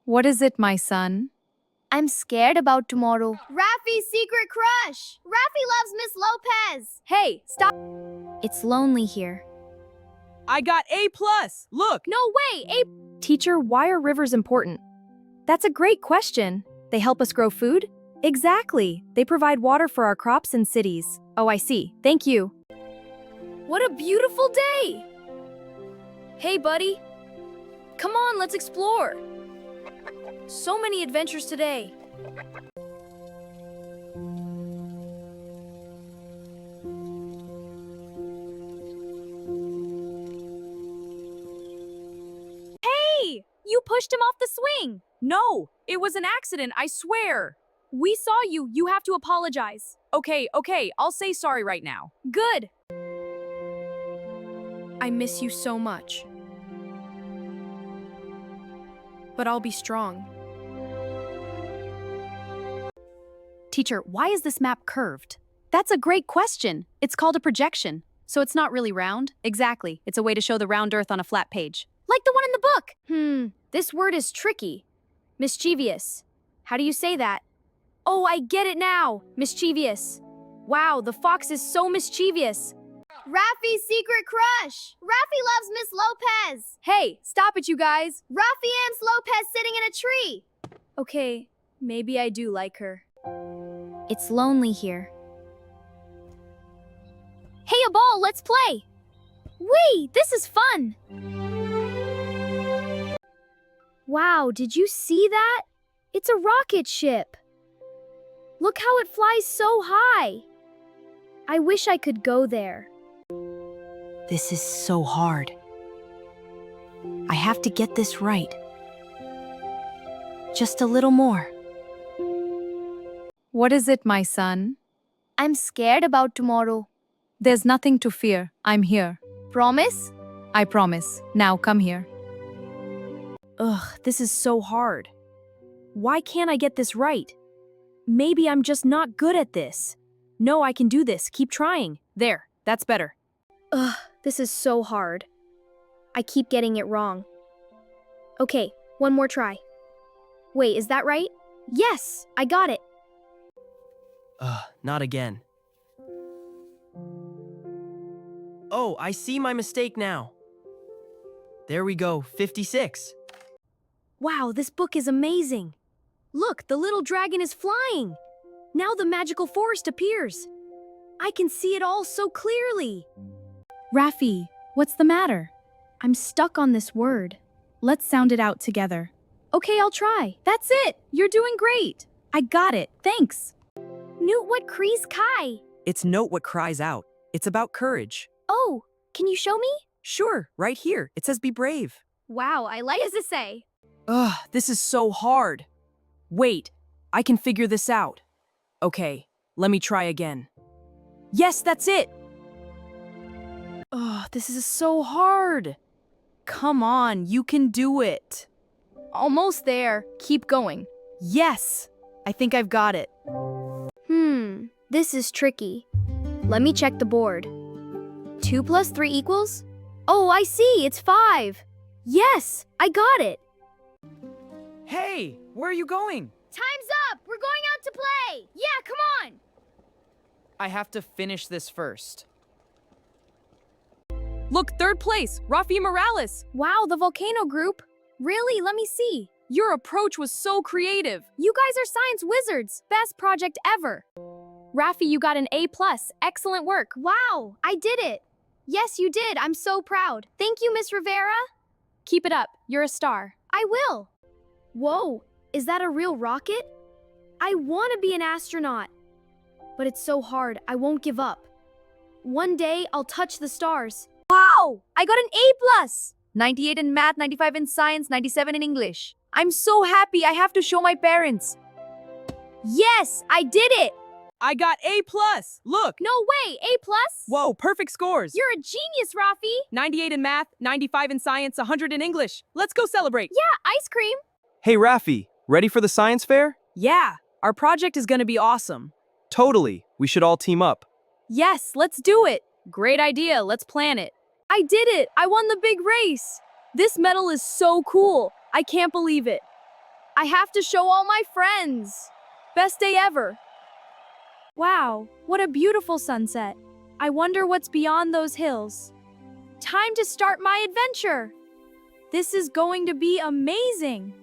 What is it, my son? I'm scared about tomorrow. Rafi's secret crush. Rafi loves Miss Lopez. Hey, stop. It's lonely here. I got A+. Look. No way, A. Teacher, why are rivers important? That's a great question. They help us grow food? Exactly. They provide water for our crops and cities. Oh, I see. Thank you. What a beautiful day. Hey, buddy. Come on, let's explore. So many adventures today. Hey! You pushed him off the swing! No, it was an accident, I swear. We saw you. You have to apologize. Okay, I'll say sorry right now. Good. I miss you so much. But I'll be strong. Teacher, why is this map curved? That's a great question. It's called a projection. So it's not really round? Exactly. It's a way to show the round earth on a flat page. Like the one in the book. This word is tricky. Mischievous. How do you say that? Oh, I get it now. Mischievous. Wow, the fox is so mischievous. Rafi's secret crush. Rafi loves Miss Lopez. Hey, stop it, you guys. Rafi and Miss Lopez sitting in a tree. Okay, maybe I do like her. It's lonely here. Hey, a ball, let's play. Wait, this is fun. Wow, did you see that? It's a rocket ship. Look how it flies so high. I wish I could go there. This is so hard. I have to get this right. Just a little more. What is it, my son? I'm scared about tomorrow. There's nothing to fear. I'm here. Promise? I promise. Now come here. Ugh, this is so hard. Why can't I get this right? Maybe I'm just not good at this. No, I can do this. Keep trying. There, that's better. Ugh, this is so hard. I keep getting it wrong. Okay, one more try. Wait, is that right? Yes, I got it. Not again. Oh, I see my mistake now. There we go, 56. Wow, this book is amazing. Look, the little dragon is flying. Now the magical forest appears. I can see it all so clearly. Rafi, what's the matter? I'm stuck on this word. Let's sound it out together. Okay, I'll try. That's it. You're doing great. I got it. Thanks. Newt, what crease Kai? It's note what cries out. It's about courage. Oh, can you show me? Sure, right here. It says be brave. Wow, I like to say. Ugh, this is so hard. Wait, I can figure this out. Okay, let me try again. Yes, that's it! Ugh, this is so hard. Come on, you can do it. Almost there. Keep going. Yes, I think I've got it. This is tricky. Let me check the board. 2 plus 3 equals? Oh, I see, it's 5. Yes, I got it. Hey, where are you going? Time's up. We're going out to play. Yeah, come on. I have to finish this first. Look, third place, Rafi Morales. Wow, the volcano group. Really? Let me see. Your approach was so creative. You guys are science wizards. Best project ever. Rafi, you got an A+. Excellent work. Wow, I did it. Yes, you did. I'm so proud. Thank you, Miss Rivera. Keep it up. You're a star. I will. Whoa, is that a real rocket? I want to be an astronaut. But it's so hard, I won't give up. One day, I'll touch the stars. Wow! I got an A+. 98 in math, 95 in science, 97 in English. I'm so happy. I have to show my parents. Yes, I did it. I got A+. Look. No way, A+? Whoa, perfect scores. You're a genius, Rafi. 98 in math, 95 in science, 100 in English. Let's go celebrate. Yeah, ice cream. Hey Rafi, ready for the science fair? Yeah, our project is gonna be awesome. Totally. We should all team up. Yes, let's do it. Great idea. Let's plan it. I did it. I won the big race. This medal is so cool. I can't believe it. I have to show all my friends. Best day ever. Wow, what a beautiful sunset. I wonder what's beyond those hills. Time to start my adventure. This is going to be amazing.